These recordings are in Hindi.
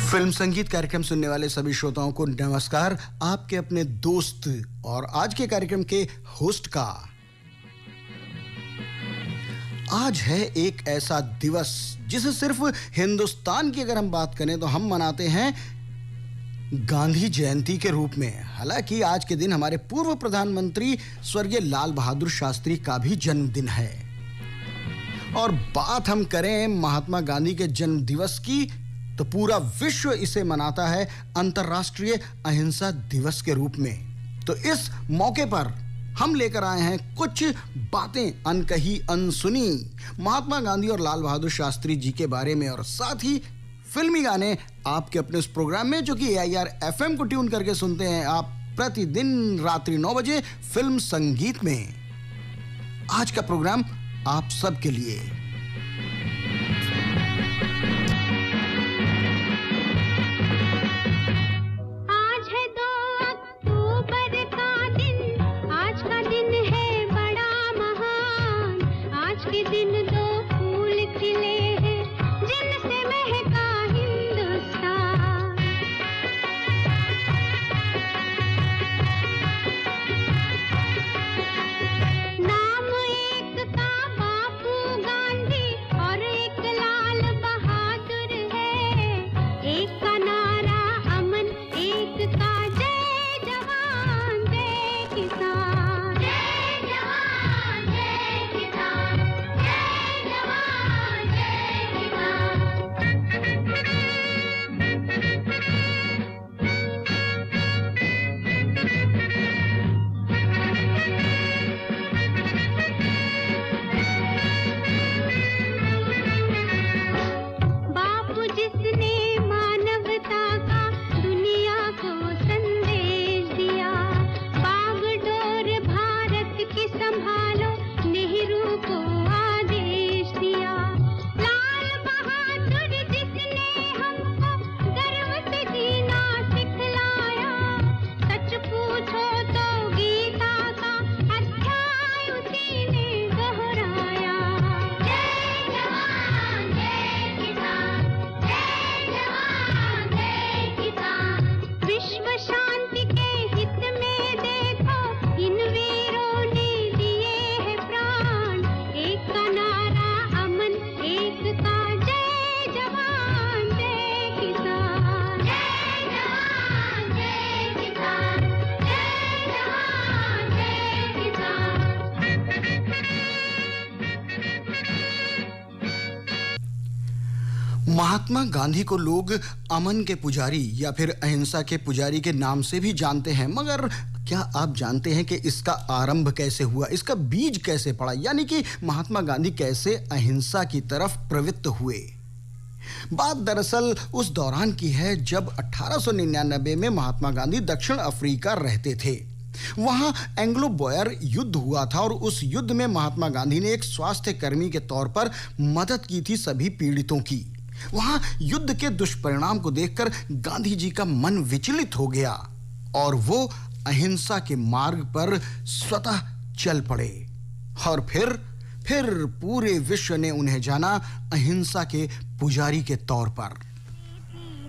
फिल्म संगीत कार्यक्रम सुनने वाले सभी श्रोताओं को नमस्कार। आपके अपने दोस्त और आज के कार्यक्रम के होस्ट का आज है एक ऐसा दिवस जिसे सिर्फ हिंदुस्तान की अगर हम बात करें तो हम मनाते हैं गांधी जयंती के रूप में। हालांकि आज के दिन हमारे पूर्व प्रधानमंत्री स्वर्गीय लाल बहादुर शास्त्री का भी जन्मदिन है। और बात हम करें महात्मा गांधी के जन्म दिवस की तो पूरा विश्व इसे मनाता है अंतर्राष्ट्रीय अहिंसा दिवस के रूप में। तो इस मौके पर हम लेकर आए हैं कुछ बातें अनकही अनसुनी महात्मा गांधी और लाल बहादुर शास्त्री जी के बारे में, और साथ ही फिल्मी गाने आपके अपने उस प्रोग्राम में जो कि AIR FM को ट्यून करके सुनते हैं आप प्रतिदिन रात्रि 9 बजे फिल्म संगीत में। आज का प्रोग्राम आप सबके लिए। महात्मा गांधी को लोग अमन के पुजारी या फिर अहिंसा के पुजारी के नाम से भी जानते हैं, मगर क्या आप जानते हैं कि इसका आरंभ कैसे हुआ, इसका बीज कैसे पड़ा, यानी कि महात्मा गांधी कैसे अहिंसा की तरफ प्रवृत्त हुए। बात दरअसल उस दौरान की है जब 1899 में महात्मा गांधी दक्षिण अफ्रीका रहते थे। वहां एंग्लो बॉयर युद्ध हुआ था और उस युद्ध में महात्मा गांधी ने एक स्वास्थ्य कर्मी के तौर पर मदद की थी सभी पीड़ितों की। वहां युद्ध के दुष्परिणाम को देखकर गांधी जी का मन विचलित हो गया और वो अहिंसा के मार्ग पर स्वतः चल पड़े। और फिर पूरे विश्व ने उन्हें जाना अहिंसा के पुजारी के तौर पर।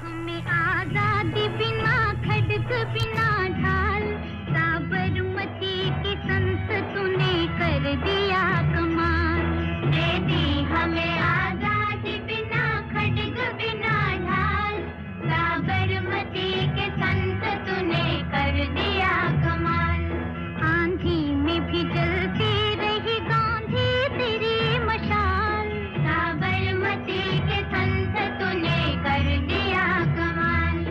हमें आजादी बिना खड्ग बिना ढाल, साबरमती की संसद ने कर दिया कमाल। दे दी हमें आजादी बिना खड्ग बिना ढाल, साबरमती के संसद ने कर दिया कमाल। आंधी में भी जलती रही गांधी तेरी मशाल, साबरमती के संसद ने कर दिया कमाल।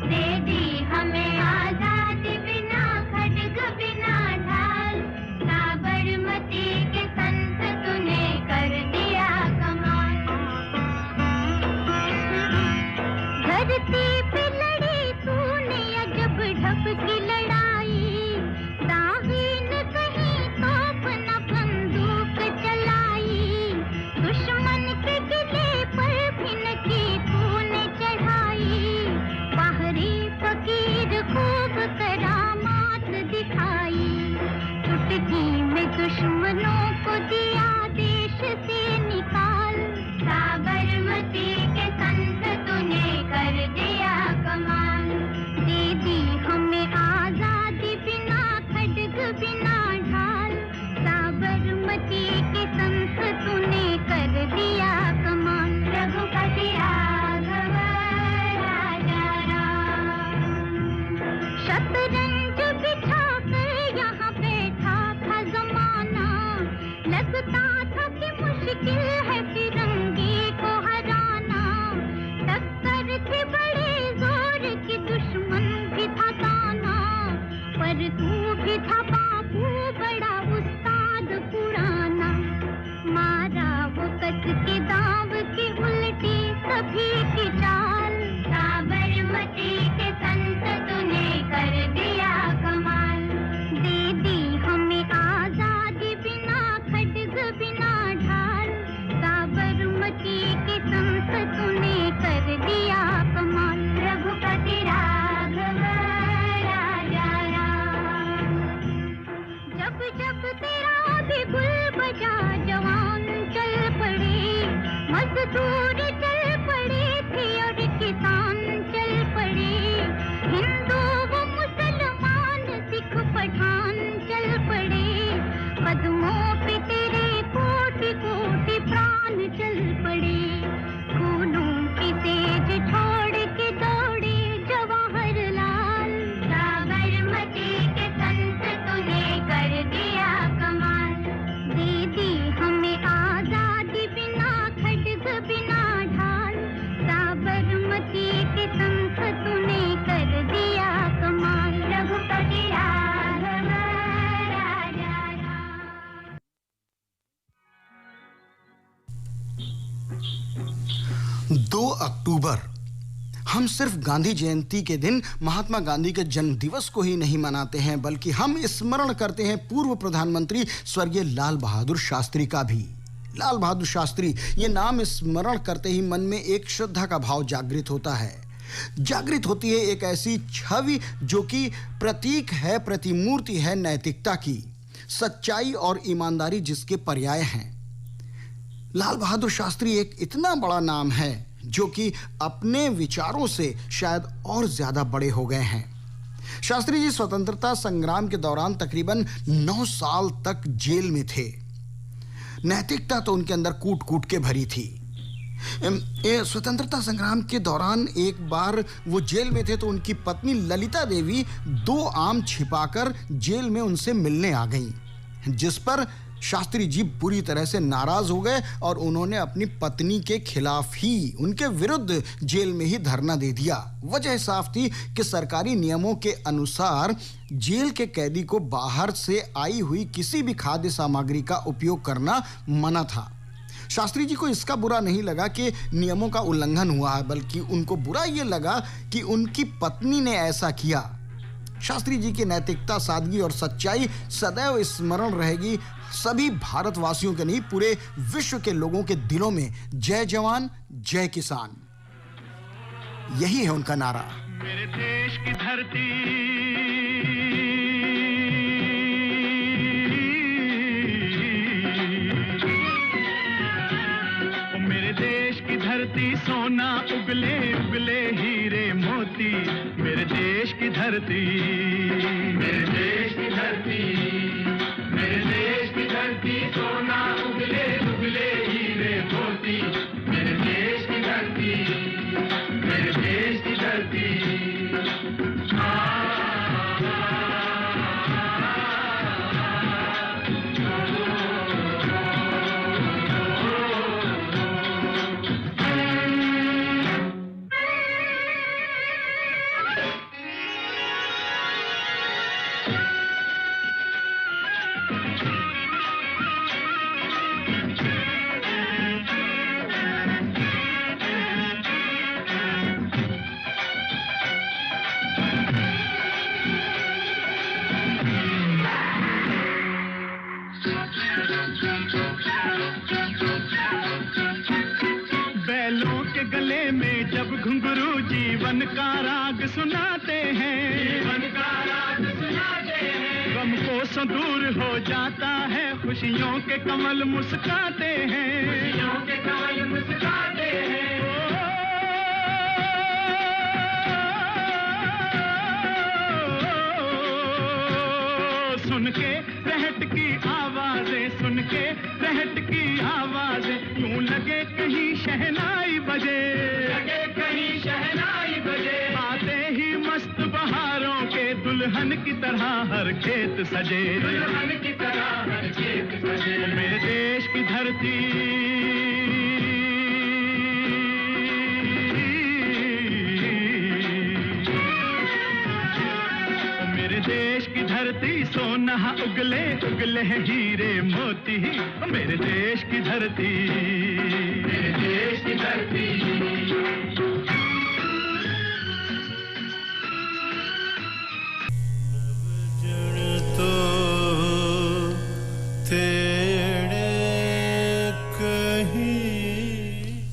दे दी हमें आजादी बिना खड्ग बिना ढाल, साबरमती के संसद ने कर दिया कमाल। धरती पे लड़ी तूने अजब ढप की लड़ाई, दाहीन कहीं तोप न बंदूक चलाई, दुश्मन के किले पर भी न की तूने चढ़ाई, बाहरी फकीर खूब करामात दिखाई, चुटकी में दुश्मनों को दिया देश से निकाल, साबरमती के संसद ने कर दिया साबरमती के संत तूने कर दिया कमाल। रघुपति राघव राजा राम, शतरंज बिछा कर यहाँ बैठा था जमाना, लगता था कि मुश्किल है फिरंगी को हराना। टक्कर थी बड़े जोर की, दुश्मन भी था ताना, पर तू भी था बापू बड़ा उस्ताद पुराना। मारा वो कस के दाव की उल्टी सभी की चाल, साबरमती के संत तूने कर दिया कमाल। दे दी हमें आजादी बिना खड्ग बिना ढाल, साबरमती के संत तूने कर दिया कमाल। रघुपति राघव राजा राम, जब जब तेरा भी गुल बजा जवान चल पड़े, मजदूर चल पड़े थे और किसान चल पड़े। हिंदू वो मुसलमान सिख पठान चल पड़े, कदमों पे तेरे कोटि कोटि प्राण चल पड़े। खूनों की तेज छोड़ के दौड़े जवाहरलाल, साबरमती के संत तूने कर दिया कमाल। दे दी हमें आजादी बिना खड्ग बिना ढाल, साबरमती के संत तूने कर दिया कमाल। रघुपति राघव राजा राम। 2 अक्टूबर हम सिर्फ गांधी जयंती के दिन महात्मा गांधी के जन्म दिवस को ही नहीं मनाते हैं, बल्कि हम स्मरण करते हैं पूर्व प्रधानमंत्री स्वर्गीय लाल बहादुर शास्त्री का भी। लाल बहादुर शास्त्री ये नाम स्मरण करते ही मन में एक श्रद्धा का भाव जागृत होता है। जागृत होती है एक ऐसी छवि जो कि प्रतीक है, प्रतिमूर्ति है नैतिकता की, सच्चाई और ईमानदारी जिसके पर्याय हैं। लाल बहादुर शास्त्री एक इतना बड़ा नाम है जो कि अपने विचारों से शायद और ज्यादा बड़े हो गए हैं। शास्त्री जी स्वतंत्रता संग्राम के दौरान तकरीबन 9 साल तक जेल में थे। नैतिकता तो उनके अंदर कूट कूट के भरी थी। स्वतंत्रता संग्राम के दौरान एक बार वो जेल में थे तो उनकी पत्नी ललिता देवी 2 आम छिपाकर जेल में उनसे मिलने आ गईं, जिस पर शास्त्री जी बुरी तरह से नाराज हो गए और उन्होंने अपनी पत्नी के खिलाफ ही, उनके विरुद्ध जेल में ही धरना दे दिया। वजह साफ थी कि सरकारी नियमों के अनुसार जेल के कैदी को बाहर से आई हुई किसी भी खाद्य सामग्री का उपयोग करना मना था। शास्त्री जी को इसका बुरा नहीं लगा कि नियमों का उल्लंघन हुआ है, बल्कि उनको बुरा यह लगा कि उनकी पत्नी ने ऐसा किया। शास्त्री जी की नैतिकता, सादगी और सच्चाई सदैव स्मरण रहेगी सभी भारतवासियों के नहीं, पूरे विश्व के लोगों के दिलों में। जय जवान जय किसान, यही है उनका नारा। मेरे देश की धरती, मेरे देश की धरती, सोना उगले उगले हीरे मोती। मेरे देश की धरती, मेरे देश की धरती, मेरे देश की धरती, सोना उगले उगले हीरे मोती। मेरे देश की धरती, मेरे देश की धरती। बैलों के गले में जब घुंघरू जीवन का राग सुनाते हैं, जीवन का राग सुनाते हैं। गम को दूर हो जाता है, खुशियों के कमल मुस्काते हैं, खुशियों के कमल मुस्काते हैं। सुन के रहट की आवाजें, सुन के रहट की आवाज़ें, यूं लगे कहीं शहनाई बजे, लगे कहीं शहनाई बजे। आते ही मस्त बहारों के दुल्हन की तरह हर खेत सजे, दुल्हन की तरह हर खेत सजे। मेरे देश की धरती, मेरे देश की धरती सोना उगले उगले हीरे मोती, मेरे देश की धरती, मेरे देश की धरती। तो तेरे कहीं।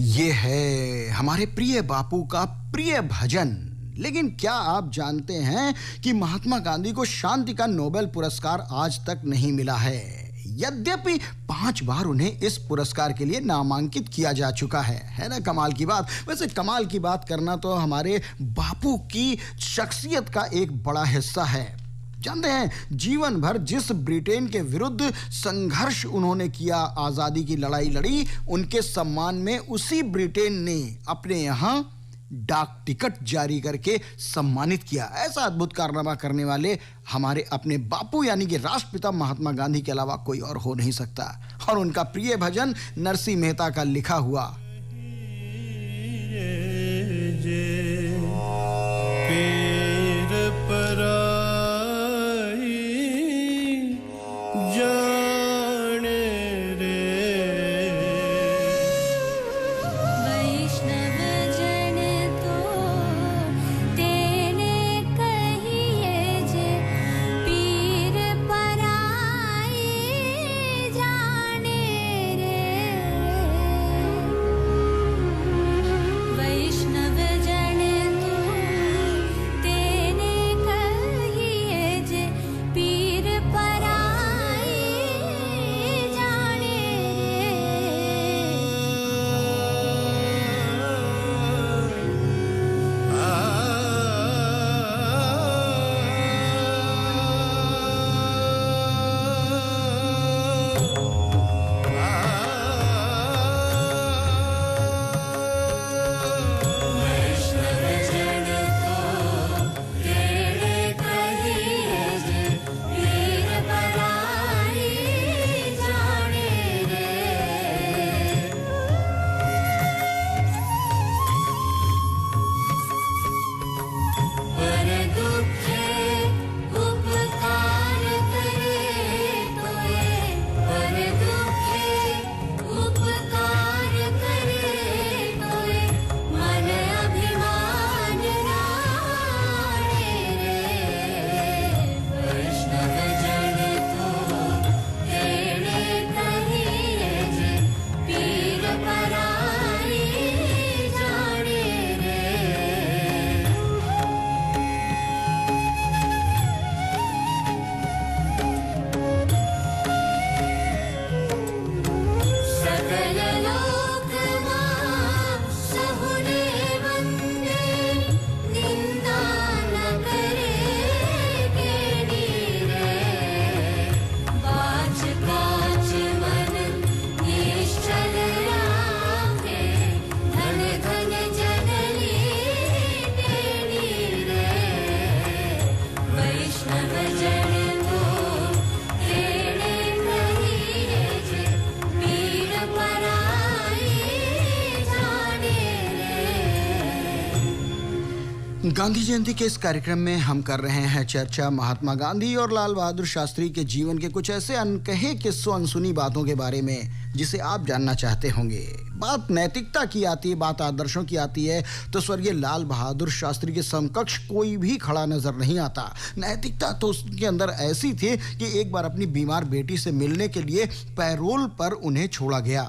ये है हमारे प्रिय बापू का प्रिय भजन। लेकिन क्या आप जानते हैं कि महात्मा गांधी को शांति का नोबेल पुरस्कार आज तक नहीं मिला है, यद्यपि 5 बार उन्हें इस पुरस्कार के लिए नामांकित किया जा चुका है ना कमाल की बात। वैसे कमाल की बात करना तो हमारे बापू की शख्सियत का एक बड़ा हिस्सा है। जानते हैं, जीवन भर जिस ब्रिटेन के विरुद्ध संघर्ष उन्होंने किया, आजादी की लड़ाई लड़ी, उनके सम्मान में उसी ब्रिटेन ने अपने यहाँ डाक टिकट जारी करके सम्मानित किया। ऐसा अद्भुत कारनामा करने वाले हमारे अपने बापू यानी कि राष्ट्रपिता महात्मा गांधी के अलावा कोई और हो नहीं सकता। और उनका प्रिय भजन नरसिंह मेहता का लिखा हुआ पीर पराई जाने रे। वैष्णव जन तो तेने कहिए जे पीर पराई जाने रे। वैष्णव जन तो तेने कहिए जे पीर पराई जाने वैष्णव जन तो तेने कहिए जे पीर पराई जाने रे। पर दुखे उपकार करे तोए, पर दुखे उपकार करे तोए, मन अभिमान राणे रे। वैष्णव जन तो तेने कहिए जे पीर पराई जाने रे। सकल लोकमा सहुने वंदे, निंदा न करे केनी रे। बाच काच मन निश्चल राखे, धन धन जननी तेनी रे। वैष्णव जन तो तेने कहिए जे पीर पराई जाने रे। गांधी जयंती के इस कार्यक्रम में हम कर रहे हैं चर्चा महात्मा गांधी और लाल बहादुर शास्त्री के जीवन के कुछ ऐसे अनकहे किस्सों, अनसुनी बातों के बारे में जिसे आप जानना चाहते होंगे। बात नैतिकता की आती है, बात आदर्शों की आती है, तो स्वर्गीय लाल बहादुर शास्त्री के समकक्ष कोई भी खड़ा नजर नहीं आता। नैतिकता तो उसके अंदर ऐसी थी कि एक बार अपनी बीमार बेटी से मिलने के लिए पैरोल पर उन्हें छोड़ा गया,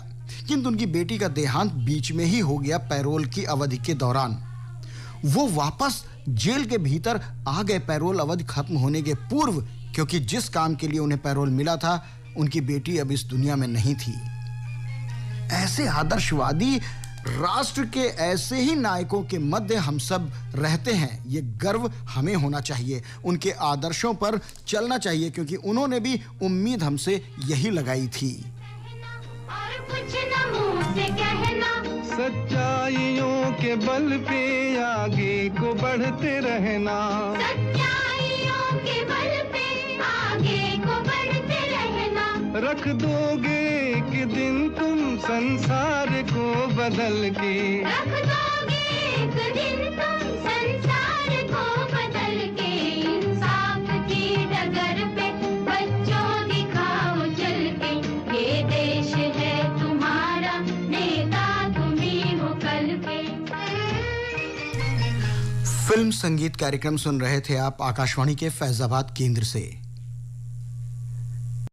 किंतु उनकी बेटी का देहांत बीच में ही हो गया पैरोल की अवधि के दौरान। वो वापस जेल के भीतर आ गए पैरोल अवधि खत्म होने के पूर्व, क्योंकि जिस काम के लिए उन्हें पैरोल मिला था उनकी बेटी अब इस दुनिया में नहीं थी। ऐसे आदर्शवादी राष्ट्र के ऐसे ही नायकों के मध्य हम सब रहते हैं। ये गर्व हमें होना चाहिए, उनके आदर्शों पर चलना चाहिए, क्योंकि उन्होंने भी उम्मीद हमसे यही लगाई थी। सच्चाइयों के बल पे आगे को बढ़ते रहना। सच्चाइयों के बल पे आगे को बढ़ते रहना। रख दोगे एक दिन तुम संसार को बदल के। रख दोगे एक दिन तुम संसार को बदल के। इंसाफ की डगर पे बच्चों दिखाओ चल के। ये देश है तुम्हारा, नेता तुम्ही हो कल के। फिल्म संगीत कार्यक्रम सुन रहे थे आप आकाशवाणी के फैजाबाद केंद्र से।